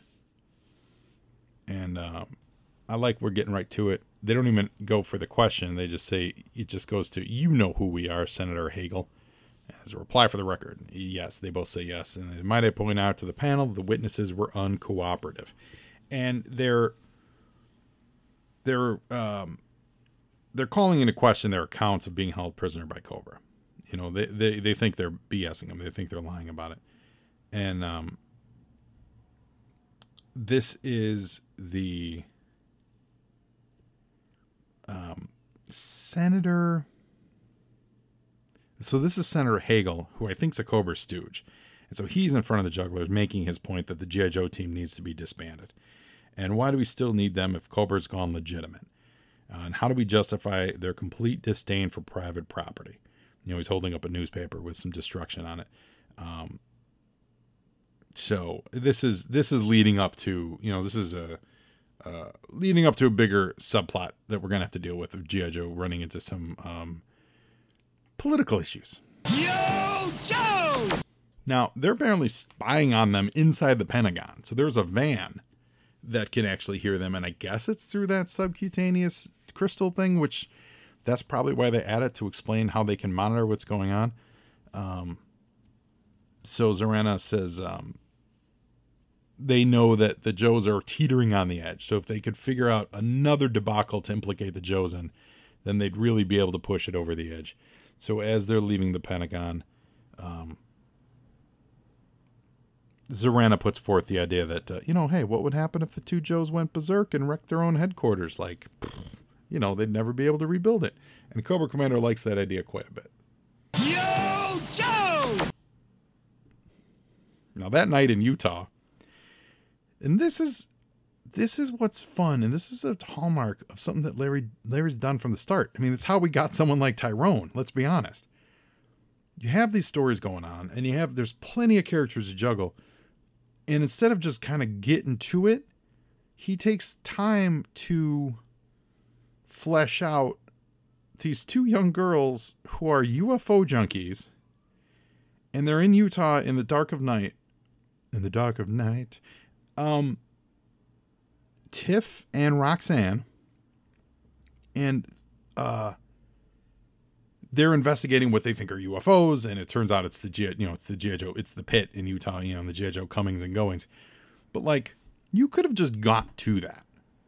And I like we're getting right to it. They don't even go for the question. They just say, it just goes to, you know who we are, Senator Hagel. As a reply for the record, yes, they both say yes. And might I point out to the panel, the witnesses were uncooperative. And they're calling into question their accounts of being held prisoner by Cobra. You know, they think they're BSing them. They think they're lying about it. And this is the Senator. So this is Senator Hagel, who I think is a Cobra stooge. And so he's in front of the jugglers making his point that the G.I. Joe team needs to be disbanded. And why do we still need them if Cobra's gone legitimate? And how do we justify their complete disdain for private property? You know, he's holding up a newspaper with some destruction on it. So this is leading up to, leading up to a bigger subplot that we're going to have to deal with of G.I. Joe running into some political issues. Yo, Joe! Now, they're apparently spying on them inside the Pentagon. So there's a van that can actually hear them, and I guess it's through that subcutaneous crystal thing, which that's probably why they add it, to explain how they can monitor what's going on. So Zorana says they know that the Joes are teetering on the edge. So if they could figure out another debacle to implicate the Joes in, then they'd really be able to push it over the edge. So as they're leaving the Pentagon, Zorana puts forth the idea that, hey, what would happen if the 2 Joes went berserk and wrecked their own headquarters? Like, they'd never be able to rebuild it. And Cobra Commander likes that idea quite a bit. Yo, Joe! Now, that night in Utah, and this is what's fun, and this is a hallmark of something that Larry's done from the start. I mean, it's how we got someone like Tyrone, let's be honest. You have these stories going on, and there's plenty of characters to juggle, and instead of just kind of getting to it, he takes time to flesh out these two young girls who are UFO junkies, and they're in Utah in the dark of night. In the dark of night. Tiff and Roxanne, and they're investigating what they think are UFOs, and it turns out it's the G.I. Joe, it's the pit in Utah, the G.I. Joe comings and goings. But like, you could have just got to that.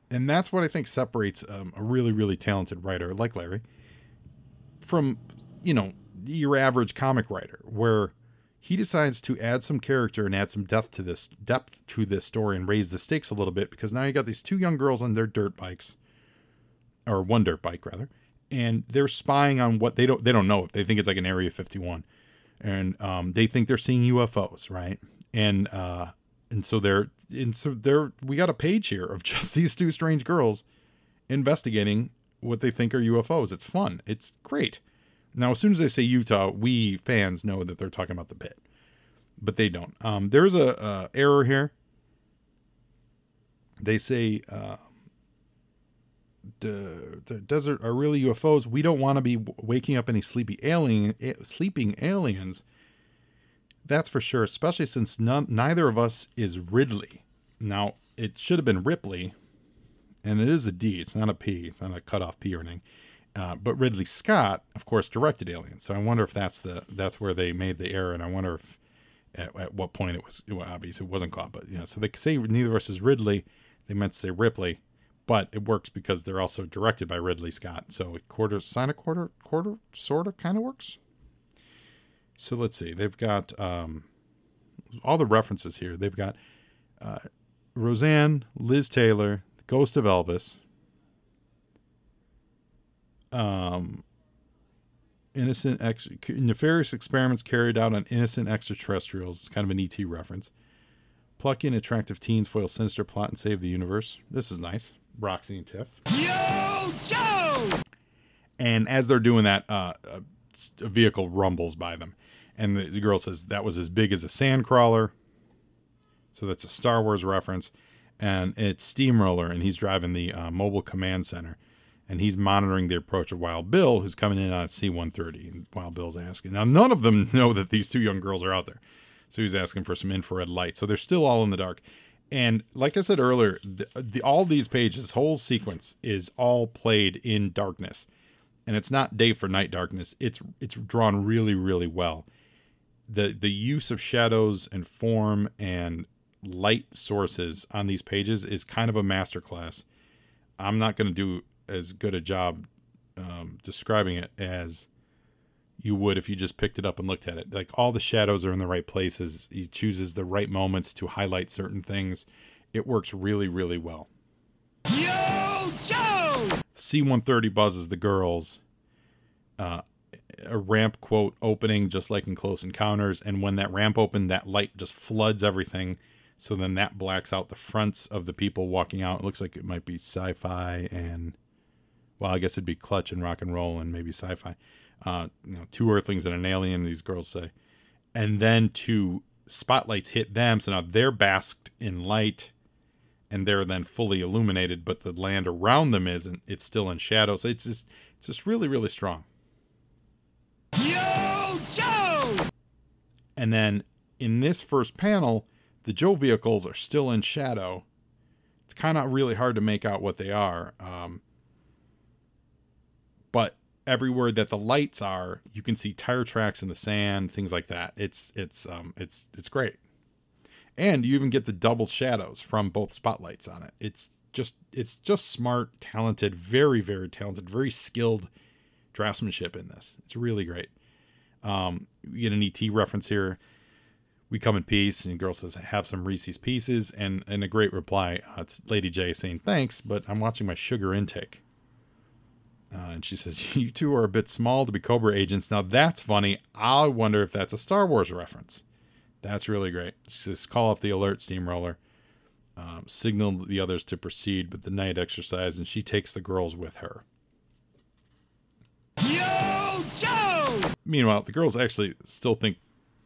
And that's what I think separates a really, really talented writer like Larry from, your average comic writer, where he decides to add some character and add some depth to this story and raise the stakes a little bit, because now you got these two young girls on their dirt bikes, or one dirt bike rather, and they're spying on what they don't know. They think it's like an Area 51, and they think they're seeing UFOs, right? And so we got a page here of just these two strange girls investigating what they think are UFOs. It's fun. It's great. Now, as soon as they say Utah, we fans know that they're talking about the pit, but they don't. There's a error here. They say the desert are really UFOs. We don't want to be waking up any sleeping aliens. That's for sure, especially since neither of us is Ridley. Now, it should have been Ripley, and it is a D. It's not a P. It's not a cutoff P or anything. But Ridley Scott, of course, directed Aliens. So I wonder if that's where they made the error, and I wonder if at what point it was. Well, obviously, it wasn't caught, but so they say neither of us is Ridley. They meant to say Ripley, but it works because they're also directed by Ridley Scott. So quarter sort of kind of works. So let's see. They've got all the references here. They've got Roseanne, Liz Taylor, the Ghost of Elvis, nefarious experiments carried out on innocent extraterrestrials. It's kind of an ET reference. Plucky and attractive teens foil sinister plot and save the universe. This is nice. Roxy and Tiff. Yo, Joe! And as they're doing that, a vehicle rumbles by them. And the girl says that was as big as a sandcrawler. So that's a Star Wars reference. And it's Steamroller, and he's driving the mobile command center. And he's monitoring the approach of Wild Bill, who's coming in on a C-130. And Wild Bill's asking. Now, none of them know that these two young girls are out there. So he's asking for some infrared light. So they're still all in the dark. And like I said earlier, all these pages, this whole sequence is all played in darkness. And it's not day for night darkness. It's drawn really, really well. The use of shadows and form and light sources on these pages is kind of a masterclass. I'm not going to do as good a job describing it as you would if you just picked it up and looked at it. Like, all the shadows are in the right places. He chooses the right moments to highlight certain things. It works really, really well. Yo, Joe! C-130 buzzes the girls. A ramp, quote, opening just like in Close Encounters. And when that ramp opened, that light just floods everything. So then that blacks out the fronts of the people walking out. It looks like it might be sci-fi and, well, I guess it'd be Clutch and Rock and Roll and maybe sci-fi. Two Earthlings and an alien, these girls say. And then two spotlights hit them. So now they're basked in light and they're then fully illuminated, but the land around them isn't. It's still in shadow. So it's just really, really strong. Yo, Joe! And then in this first panel, the Joe vehicles are still in shadow. It's kind of really hard to make out what they are. But everywhere that the lights are, you can see tire tracks in the sand, things like that. It's great. And you even get the double shadows from both spotlights on it. It's just smart, talented, very, very talented, very skilled draftsmanship in this. It's really great. You get an ET reference here. We come in peace, and the girl says, have some Reese's Pieces, and a great reply. It's Lady J saying, thanks, but I'm watching my sugar intake. And she says, you two are a bit small to be Cobra agents. Now that's funny. I wonder if that's a Star Wars reference. That's really great. She says, call off the alert, Steamroller. Signal the others to proceed with the night exercise, and she takes the girls with her. Yo, Joe! Meanwhile, the girls actually still think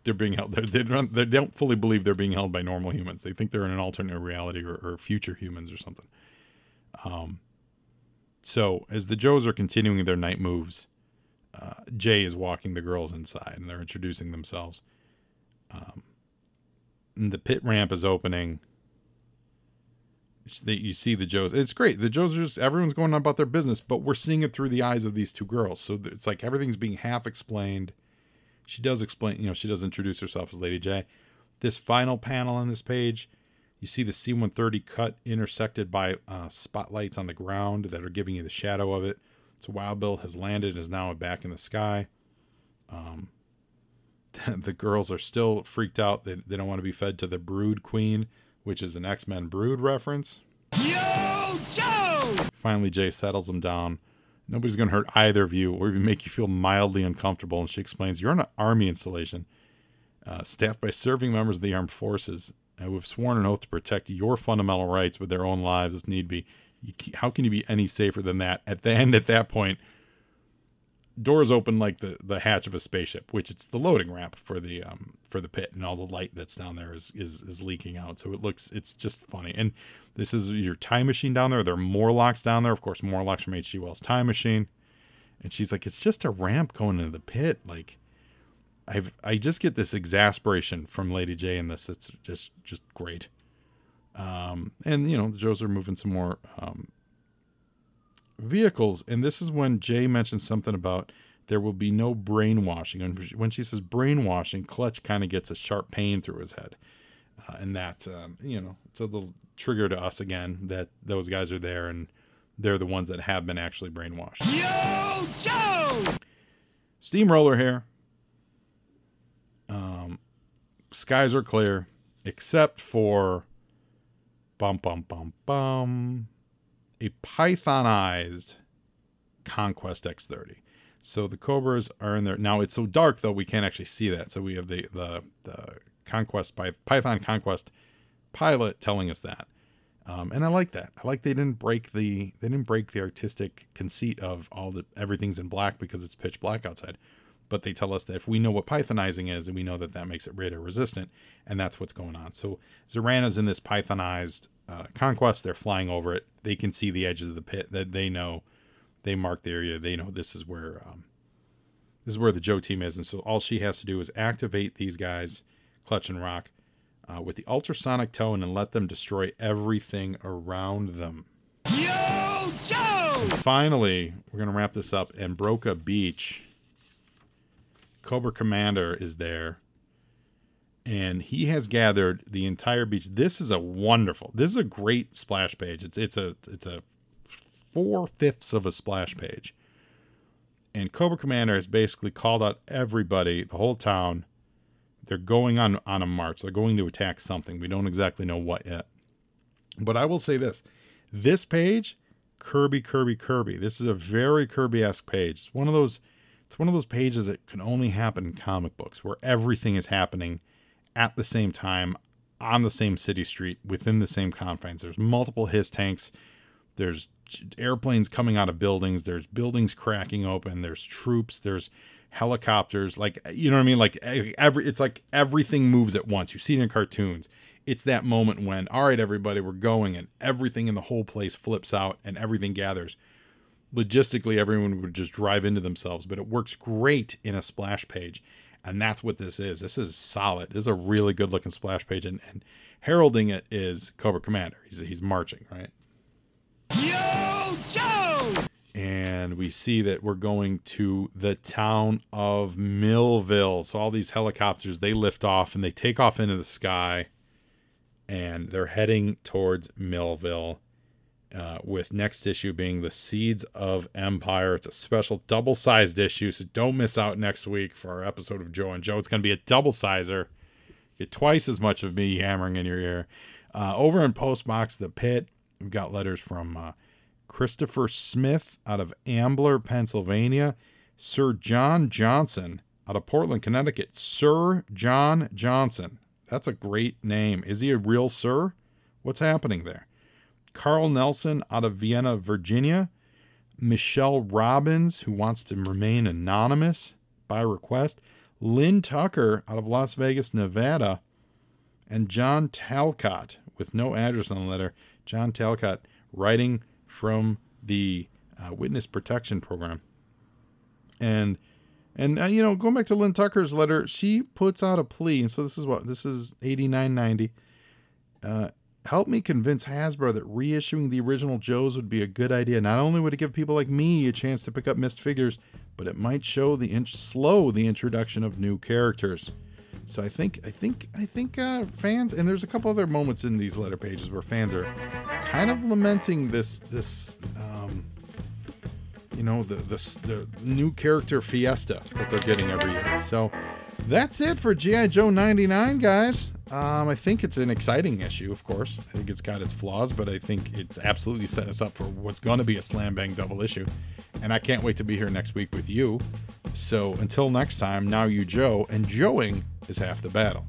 they're being held. They don't fully believe they're being held by normal humans. They think they're in an alternate reality or future humans or something. So as the Joes are continuing their night moves, Jay is walking the girls inside, and they're introducing themselves. And the pit ramp is opening. You see the Joes. It's great. The Joes are just, everyone's going on about their business, but we're seeing it through the eyes of these two girls. So it's like everything's being half explained. She does explain, she does introduce herself as Lady J. This final panel on this page, you see the C-130 cut intersected by spotlights on the ground that are giving you the shadow of it. So Wild Bill has landed and is now back in the sky. The girls are still freaked out. They don't want to be fed to the Brood Queen, which is an X-Men Brood reference. Yo, Joe! Finally, Jay settles them down. Nobody's going to hurt either of you or even make you feel mildly uncomfortable. And she explains, you're on an army installation staffed by serving members of the armed forces who have sworn an oath to protect your fundamental rights with their own lives if need be. How can you be any safer than that? At the end, at that point, doors open like the hatch of a spaceship, which it's the loading ramp for the pit, and all the light that's down there is leaking out. So it's just funny. And this is your time machine down there. There are Morlocks down there. Of course, Morlocks from H.G. Wells' Time Machine. And she's like, it's just a ramp going into the pit. Like, I just get this exasperation from Lady J in this. It's just great. And the Joes are moving some more vehicles, and this is when Jay mentions something about there will be no brainwashing. And when she says brainwashing, Clutch kind of gets a sharp pain through his head, and that it's a little trigger to us again that those guys are there and they're the ones that have been actually brainwashed. Yo, Joe! Steamroller here. Skies are clear except for a pythonized Conquest X-30. So the Cobras are in there. Now it's so dark though we can't actually see that. So we have the Conquest Python Conquest pilot telling us that. And I like that. I like they didn't break the artistic conceit of everything's in black because it's pitch black outside. But they tell us that if we know what pythonizing is, and we know that makes it radar resistant, and that's what's going on. So Zorana's in this pythonized Conquest. They're flying over it. They can see the edges of the pit. That they know. They mark the area. They know this is where the Joe team is. And so all she has to do is activate these guys, Clutch and Rock, with the ultrasonic tone and let them destroy everything around them. Yo, Joe! And finally, we're going to wrap this up. And Broca Beach, Cobra Commander is there. And he has gathered the entire beach. This is a great splash page. It's a 4/5 of a splash page. And Cobra Commander has basically called out everybody, the whole town. They're going on a march. They're going to attack something. We don't exactly know what yet. But I will say this. This page, Kirby. This is a very Kirby-esque page. It's one of those pages that can only happen in comic books, where everything is happening at the same time, on the same city street, within the same confines. There's multiple HISS tanks. There's airplanes coming out of buildings. There's buildings cracking open. There's troops. There's helicopters. Like, you know what I mean? Like it's like everything moves at once. You see it in cartoons. It's that moment when, all right, everybody, we're going, and everything in the whole place flips out and everything gathers. Logistically, everyone would just drive into themselves, but it works great in a splash page. And that's what this is. This is solid. This is a really good looking splash page, and heralding it is Cobra Commander. He's marching, right? Yo, Joe! And we see that we're going to the town of Millville. So all these helicopters, they lift off and they take off into the sky, and they're heading towards Millville. With next issue being the Seeds of Empire. It's a special double-sized issue, so don't miss out next week for our episode of Joe and Joe. It's going to be a double-sizer. Get twice as much of me hammering in your ear. Over in Postbox, the Pit, we've got letters from Christopher Smith out of Ambler, Pennsylvania. Sir John Johnson out of Portland, Connecticut. Sir John Johnson. That's a great name. Is he a real sir? What's happening there? Carl Nelson out of Vienna, Virginia. Michelle Robbins, who wants to remain anonymous by request. Lynn Tucker out of Las Vegas, Nevada, and John Talcott with no address on the letter. John Talcott writing from the Witness Protection Program. And going back to Lynn Tucker's letter, she puts out a plea. And so this is $89.90. Help me convince Hasbro that reissuing the original Joes would be a good idea. Not only would it give people like me a chance to pick up missed figures, but it might slow the introduction of new characters. So I think fans, and there's a couple other moments in these letter pages where fans are kind of lamenting the new character fiesta that they're getting every year. So that's it for G.I. Joe 99, guys. I think it's an exciting issue, of course. I think it's got its flaws, but I think it's absolutely set us up for what's going to be a slam bang double issue. And I can't wait to be here next week with you. So until next time, now you Joe, and Joeing is half the battle.